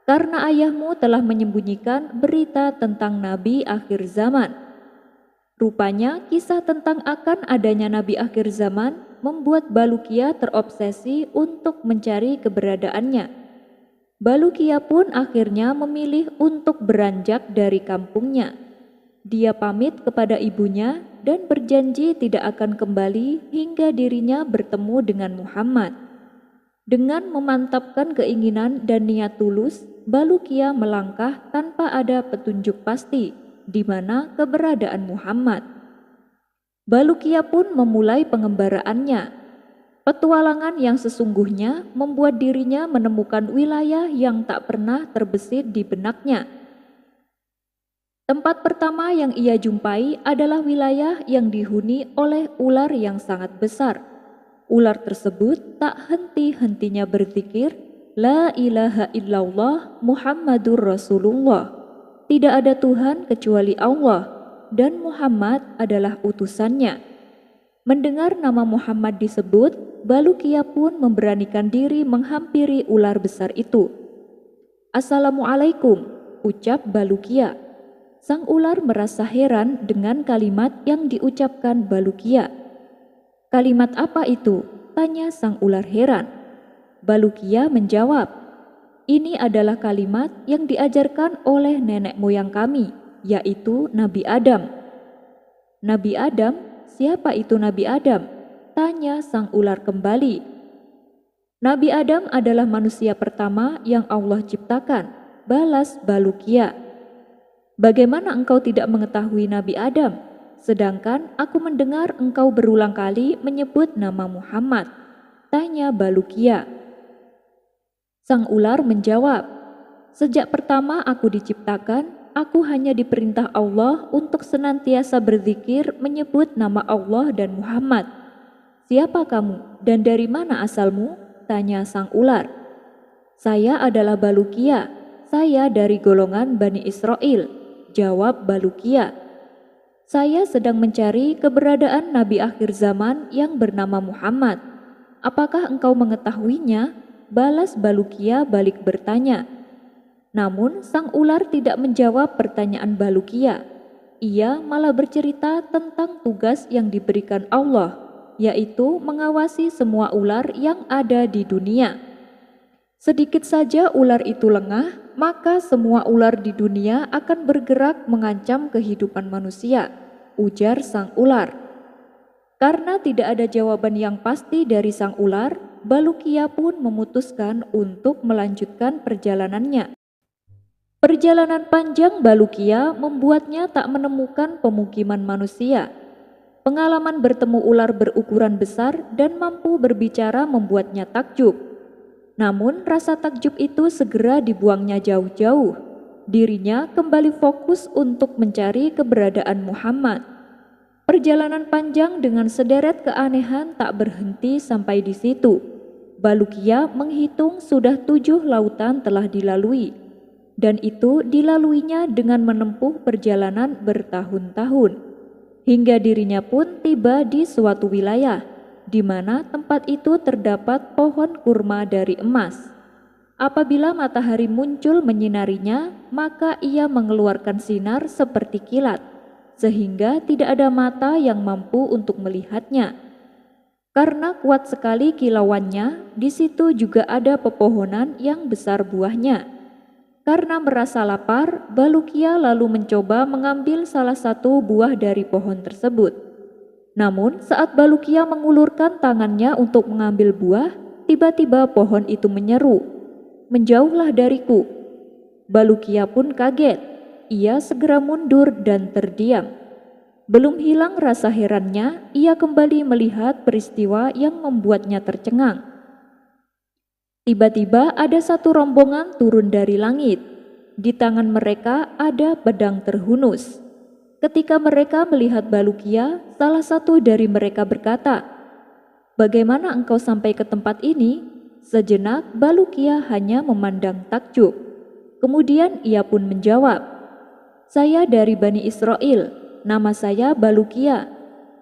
Karena ayahmu telah menyembunyikan berita tentang Nabi akhir zaman." Rupanya kisah tentang akan adanya Nabi akhir zaman membuat Balukia terobsesi untuk mencari keberadaannya. Balukia pun akhirnya memilih untuk beranjak dari kampungnya. Dia pamit kepada ibunya dan berjanji tidak akan kembali hingga dirinya bertemu dengan Muhammad. Dengan memantapkan keinginan dan niat tulus, Balukia melangkah tanpa ada petunjuk pasti di mana keberadaan Muhammad. Balukia pun memulai pengembaraannya. Petualangan yang sesungguhnya membuat dirinya menemukan wilayah yang tak pernah terbesit di benaknya. Tempat pertama yang ia jumpai adalah wilayah yang dihuni oleh ular yang sangat besar. Ular tersebut tak henti-hentinya berzikir, "La ilaha illallah Muhammadur Rasulullah." Tidak ada Tuhan kecuali Allah, dan Muhammad adalah utusannya. Mendengar nama Muhammad disebut, Balukia pun memberanikan diri menghampiri ular besar itu. "Assalamualaikum," ucap Balukia. Sang ular merasa heran dengan kalimat yang diucapkan Balukia. "Kalimat apa itu?" tanya sang ular heran. Balukia menjawab, "Ini adalah kalimat yang diajarkan oleh nenek moyang kami, yaitu Nabi Adam." "Nabi Adam? Siapa itu Nabi Adam?" tanya sang ular kembali. "Nabi Adam adalah manusia pertama yang Allah ciptakan," balas Balukia. "Bagaimana engkau tidak mengetahui Nabi Adam? Sedangkan aku mendengar engkau berulang kali menyebut nama Muhammad," tanya Balukia. Sang ular menjawab, "Sejak pertama aku diciptakan, aku hanya diperintah Allah untuk senantiasa berzikir menyebut nama Allah dan Muhammad. "Siapa kamu dan dari mana asalmu?" tanya sang ular. "Saya adalah Balukia, saya dari golongan Bani Israel," jawab Balukia. "Saya sedang mencari keberadaan Nabi akhir zaman yang bernama Muhammad. Apakah engkau mengetahuinya?" balas Balukia balik bertanya. Namun sang ular tidak menjawab pertanyaan Balukia. Ia malah bercerita tentang tugas yang diberikan Allah, yaitu mengawasi semua ular yang ada di dunia. Sedikit saja ular itu lengah, maka semua ular di dunia akan bergerak mengancam kehidupan manusia, ujar sang ular. Karena tidak ada jawaban yang pasti dari sang ular, Balukia pun memutuskan untuk melanjutkan perjalanannya. Perjalanan panjang Balukia membuatnya tak menemukan pemukiman manusia. Pengalaman bertemu ular berukuran besar dan mampu berbicara membuatnya takjub. Namun rasa takjub itu segera dibuangnya jauh-jauh. Dirinya kembali fokus untuk mencari keberadaan Muhammad. Perjalanan panjang dengan sederet keanehan tak berhenti sampai di situ. Balukia menghitung sudah 7 lautan telah dilalui, dan itu dilaluinya dengan menempuh perjalanan bertahun-tahun. Hingga dirinya pun tiba di suatu wilayah, di mana tempat itu terdapat pohon kurma dari emas. Apabila matahari muncul menyinarinya, maka ia mengeluarkan sinar seperti kilat, sehingga tidak ada mata yang mampu untuk melihatnya. Karena kuat sekali kilauannya, di situ juga ada pepohonan yang besar buahnya. Karena merasa lapar, Balukia lalu mencoba mengambil salah satu buah dari pohon tersebut. Namun saat Balukia mengulurkan tangannya untuk mengambil buah, tiba-tiba pohon itu menyeru, "Menjauhlah dariku." Balukia pun kaget. Ia segera mundur dan terdiam. Belum hilang rasa herannya, ia kembali melihat peristiwa yang membuatnya tercengang. Tiba-tiba ada satu rombongan turun dari langit. Di tangan mereka ada pedang terhunus. Ketika mereka melihat Balukia, salah satu dari mereka berkata, "Bagaimana engkau sampai ke tempat ini?" Sejenak Balukia hanya memandang takjub. Kemudian ia pun menjawab, "Saya dari Bani Israel, nama saya Balukia."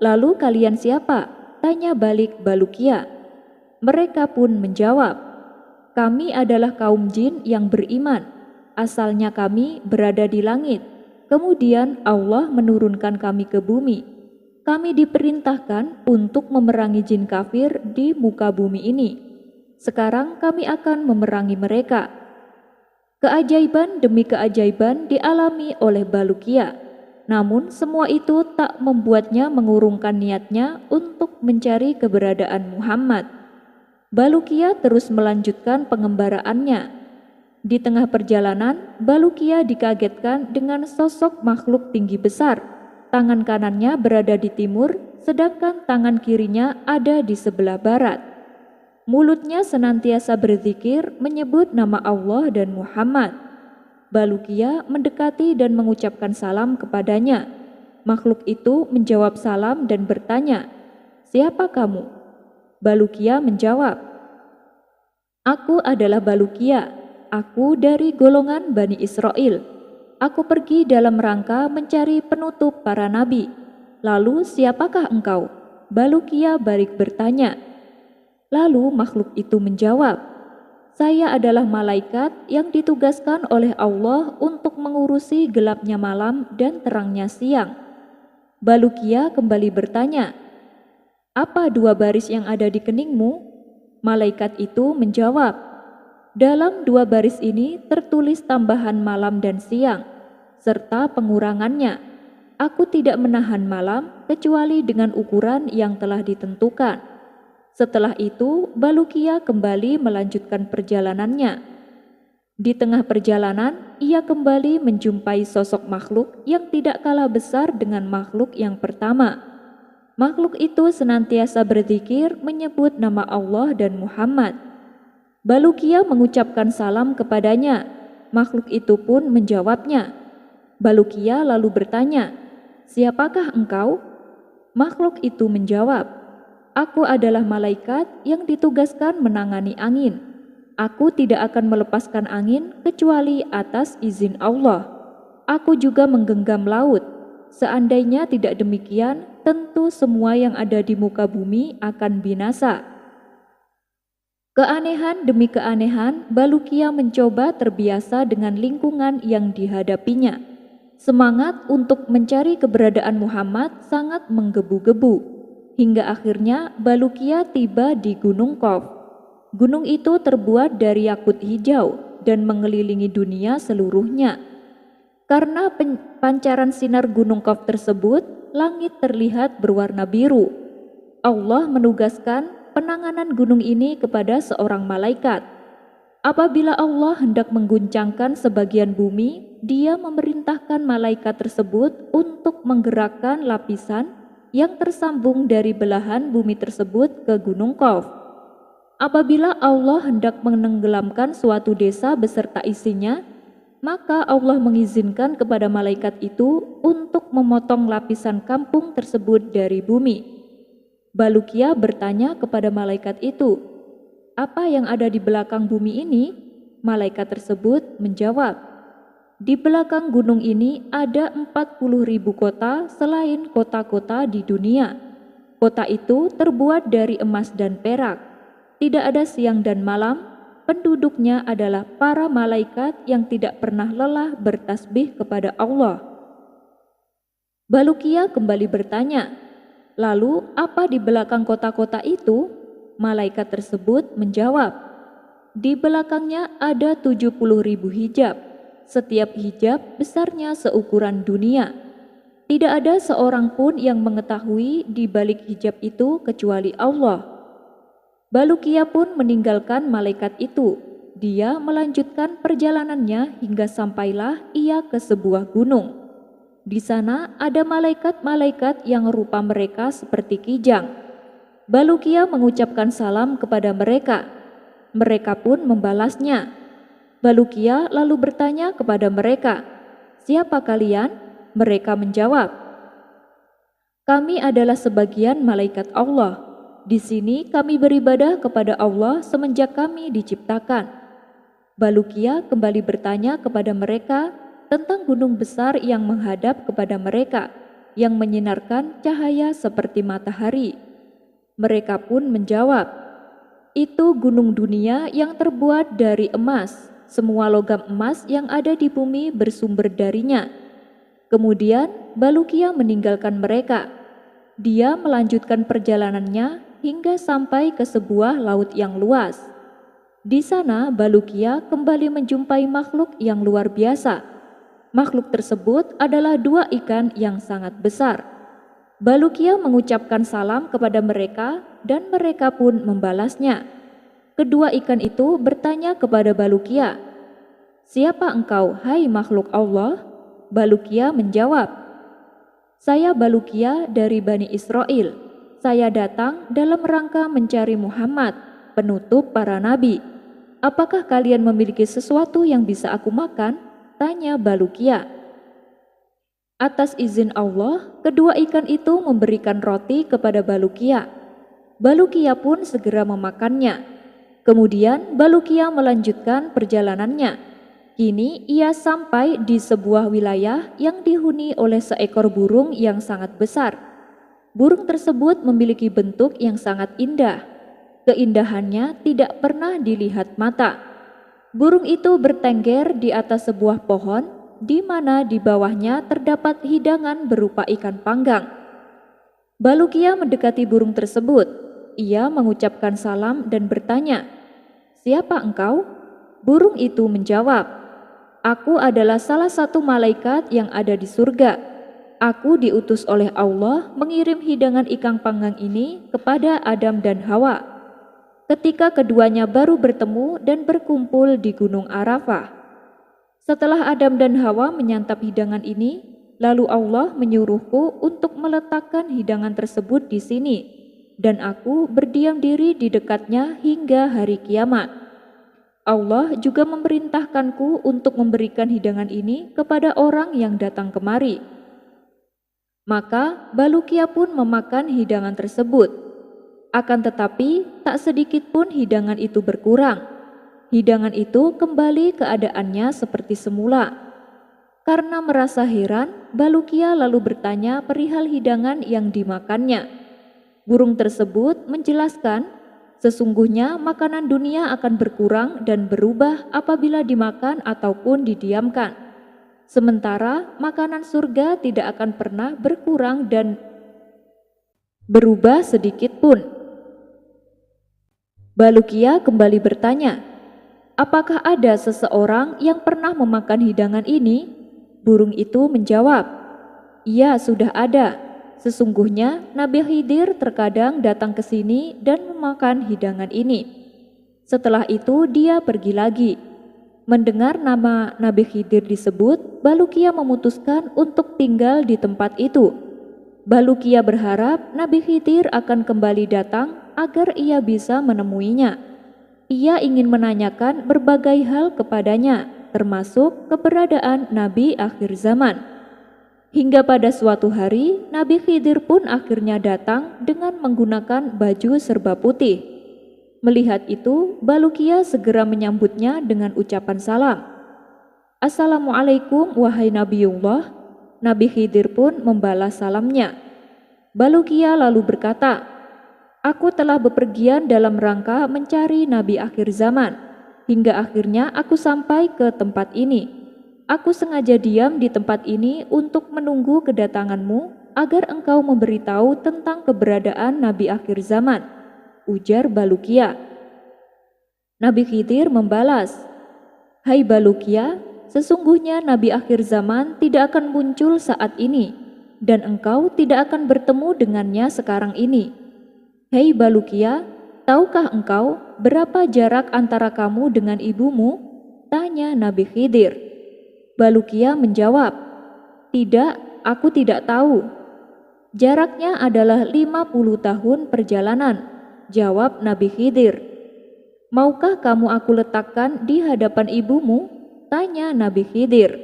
"Lalu kalian siapa?" tanya balik Balukia. Mereka pun menjawab, "Kami adalah kaum jin yang beriman. Asalnya kami berada di langit. Kemudian Allah menurunkan kami ke bumi. Kami diperintahkan untuk memerangi jin kafir di muka bumi ini. Sekarang kami akan memerangi mereka." Keajaiban demi keajaiban dialami oleh Balukia. Namun semua itu tak membuatnya mengurungkan niatnya untuk mencari keberadaan Muhammad. Balukia terus melanjutkan pengembaraannya. Di tengah perjalanan, Balukia dikagetkan dengan sosok makhluk tinggi besar. Tangan kanannya berada di timur, sedangkan tangan kirinya ada di sebelah barat. Mulutnya senantiasa berzikir menyebut nama Allah dan Muhammad. Balukia mendekati dan mengucapkan salam kepadanya. Makhluk itu menjawab salam dan bertanya, "Siapa kamu?" Balukia menjawab, "Aku adalah Balukia. Aku dari golongan Bani Israel. Aku pergi dalam rangka mencari penutup para nabi." "Lalu siapakah engkau?" Balukia balik bertanya. Lalu makhluk itu menjawab, "Saya adalah malaikat yang ditugaskan oleh Allah untuk mengurusi gelapnya malam dan terangnya siang." Balukia kembali bertanya, "Apa 2 baris yang ada di keningmu?" Malaikat itu menjawab, "Dalam 2 baris ini tertulis tambahan malam dan siang, serta pengurangannya. Aku tidak menahan malam kecuali dengan ukuran yang telah ditentukan." Setelah itu, Balukia kembali melanjutkan perjalanannya. Di tengah perjalanan, ia kembali menjumpai sosok makhluk yang tidak kalah besar dengan makhluk yang pertama. Makhluk itu senantiasa berzikir menyebut nama Allah dan Muhammad. Balukia mengucapkan salam kepadanya. Makhluk itu pun menjawabnya. Balukia lalu bertanya, "Siapakah engkau?" Makhluk itu menjawab, Aku adalah malaikat yang ditugaskan menangani angin. Aku tidak akan melepaskan angin kecuali atas izin Allah. Aku juga menggenggam laut. Seandainya tidak demikian, tentu semua yang ada di muka bumi akan binasa. Keanehan demi keanehan, Balukia mencoba terbiasa dengan lingkungan yang dihadapinya. Semangat untuk mencari keberadaan Muhammad sangat menggebu-gebu. Hingga akhirnya Balukia tiba di Gunung Qaf. Gunung itu terbuat dari yakut hijau dan mengelilingi dunia seluruhnya. Karena pancaran sinar Gunung Qaf tersebut, langit terlihat berwarna biru. Allah menugaskan penanganan gunung ini kepada seorang malaikat. Apabila Allah hendak mengguncangkan sebagian bumi, Dia memerintahkan malaikat tersebut untuk menggerakkan lapisan yang tersambung dari belahan bumi tersebut ke Gunung Qaf. Apabila Allah hendak menenggelamkan suatu desa beserta isinya, maka Allah mengizinkan kepada malaikat itu untuk memotong lapisan kampung tersebut dari bumi. Balukia bertanya kepada malaikat itu, "Apa yang ada di belakang bumi ini?" Malaikat tersebut menjawab, "Di belakang gunung ini ada 40.000 kota selain kota-kota di dunia. Kota itu terbuat dari emas dan perak. Tidak ada siang dan malam. Penduduknya adalah para malaikat yang tidak pernah lelah bertasbih kepada Allah." Balukia kembali bertanya, "Lalu apa di belakang kota-kota itu?" Malaikat tersebut menjawab, "Di belakangnya ada 70.000 hijab. Setiap hijab besarnya seukuran dunia. Tidak ada seorang pun yang mengetahui di balik hijab itu kecuali Allah." Balukia pun meninggalkan malaikat itu. Dia melanjutkan perjalanannya hingga sampailah ia ke sebuah gunung. Di sana ada malaikat-malaikat yang rupa mereka seperti kijang. Balukia mengucapkan salam kepada mereka. Mereka pun membalasnya. Balukia lalu bertanya kepada mereka, "Siapa kalian?" Mereka menjawab, "Kami adalah sebagian malaikat Allah. Di sini kami beribadah kepada Allah semenjak kami diciptakan." Balukia kembali bertanya kepada mereka tentang gunung besar yang menghadap kepada mereka, yang menyinarkan cahaya seperti matahari. Mereka pun menjawab, "Itu gunung dunia yang terbuat dari emas. Semua logam emas yang ada di bumi bersumber darinya." Kemudian Balukia meninggalkan mereka. Dia melanjutkan perjalanannya hingga sampai ke sebuah laut yang luas. Di sana Balukia kembali menjumpai makhluk yang luar biasa. Makhluk tersebut adalah dua ikan yang sangat besar. Balukia mengucapkan salam kepada mereka dan mereka pun membalasnya. Kedua ikan itu bertanya kepada Balukia, "Siapa engkau, hai makhluk Allah?" Balukia menjawab, "Saya Balukia dari Bani Israel. Saya datang dalam rangka mencari Muhammad, penutup para nabi. Apakah kalian memiliki sesuatu yang bisa aku makan?" tanya Balukia. Atas izin Allah, kedua ikan itu memberikan roti kepada Balukia. Balukia pun segera memakannya. Kemudian Balukia melanjutkan perjalanannya. Kini ia sampai di sebuah wilayah yang dihuni oleh seekor burung yang sangat besar. Burung tersebut memiliki bentuk yang sangat indah. Keindahannya tidak pernah dilihat mata. Burung itu bertengger di atas sebuah pohon, di mana di bawahnya terdapat hidangan berupa ikan panggang. Balukia mendekati burung tersebut. Ia mengucapkan salam dan bertanya, "Siapa engkau?" Burung itu menjawab, "Aku adalah salah satu malaikat yang ada di surga. Aku diutus oleh Allah mengirim hidangan ikan panggang ini kepada Adam dan Hawa ketika keduanya baru bertemu dan berkumpul di Gunung Arafah. Setelah Adam dan Hawa menyantap hidangan ini, lalu Allah menyuruhku untuk meletakkan hidangan tersebut di sini, dan aku berdiam diri di dekatnya hingga hari kiamat. Allah juga memerintahkanku untuk memberikan hidangan ini kepada orang yang datang kemari." Maka Balukia pun memakan hidangan tersebut. Akan tetapi tak sedikit pun hidangan itu berkurang. Hidangan itu kembali keadaannya seperti semula. Karena merasa heran, Balukia lalu bertanya perihal hidangan yang dimakannya. Burung tersebut menjelaskan, sesungguhnya makanan dunia akan berkurang dan berubah apabila dimakan ataupun didiamkan. Sementara makanan surga tidak akan pernah berkurang dan berubah sedikit pun. Balukia kembali bertanya, apakah ada seseorang yang pernah memakan hidangan ini? Burung itu menjawab, iya, sudah ada. Sesungguhnya Nabi Khidir terkadang datang ke sini dan memakan hidangan ini. Setelah itu dia pergi lagi. Mendengar nama Nabi Khidir disebut, Balukia memutuskan untuk tinggal di tempat itu. Balukia berharap Nabi Khidir akan kembali datang agar ia bisa menemuinya. Ia ingin menanyakan berbagai hal kepadanya, termasuk keberadaan Nabi akhir zaman. Hingga pada suatu hari, Nabi Khidir pun akhirnya datang dengan menggunakan baju serba putih. Melihat itu, Balukia segera menyambutnya dengan ucapan salam. Assalamualaikum wahai Nabiullah. Nabi Khidir pun membalas salamnya. Balukia lalu berkata, aku telah bepergian dalam rangka mencari Nabi akhir zaman. Hingga akhirnya aku sampai ke tempat ini. Aku sengaja diam di tempat ini untuk menunggu kedatanganmu agar engkau memberitahu tentang keberadaan Nabi akhir zaman, ujar Balukia. Nabi Khidir membalas, hai Balukia, sesungguhnya Nabi akhir zaman tidak akan muncul saat ini, dan engkau tidak akan bertemu dengannya sekarang ini. Hei Balukia, tahukah engkau berapa jarak antara kamu dengan ibumu? Tanya Nabi Khidir. Balukia menjawab, tidak, aku tidak tahu. Jaraknya adalah 50 tahun perjalanan, jawab Nabi Khidir. Maukah kamu aku letakkan di hadapan ibumu? Tanya Nabi Khidir.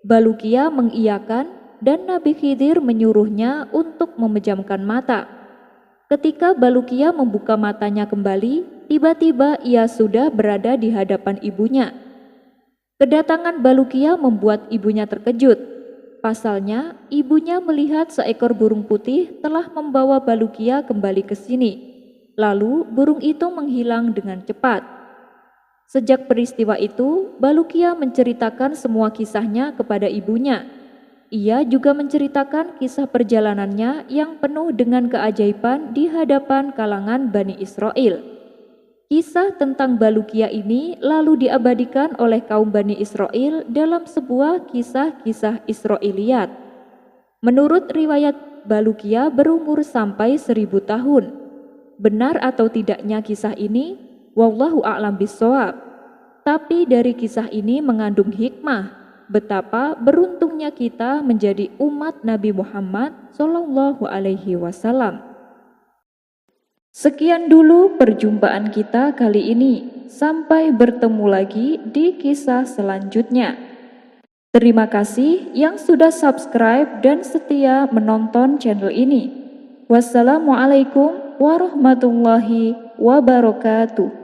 Balukia mengiyakan dan Nabi Khidir menyuruhnya untuk memejamkan mata. Ketika Balukia membuka matanya kembali, tiba-tiba ia sudah berada di hadapan ibunya. Kedatangan Balukia membuat ibunya terkejut. Pasalnya, ibunya melihat seekor burung putih telah membawa Balukia kembali ke sini. Lalu burung itu menghilang dengan cepat. Sejak peristiwa itu, Balukia menceritakan semua kisahnya kepada ibunya. Ia juga menceritakan kisah perjalanannya yang penuh dengan keajaiban di hadapan kalangan Bani Israel. Kisah tentang Balukia ini lalu diabadikan oleh kaum Bani Israel dalam sebuah kisah-kisah Israiliyat. Menurut riwayat, Balukia berumur sampai 1000 tahun. Benar atau tidaknya kisah ini, wallahu a'lam bishawab. Tapi dari kisah ini mengandung hikmah betapa beruntungnya kita menjadi umat Nabi Muhammad SAW. Sekian dulu perjumpaan kita kali ini. Sampai bertemu lagi di kisah selanjutnya. Terima kasih yang sudah subscribe dan setia menonton channel ini. Wassalamualaikum warahmatullahi wabarakatuh.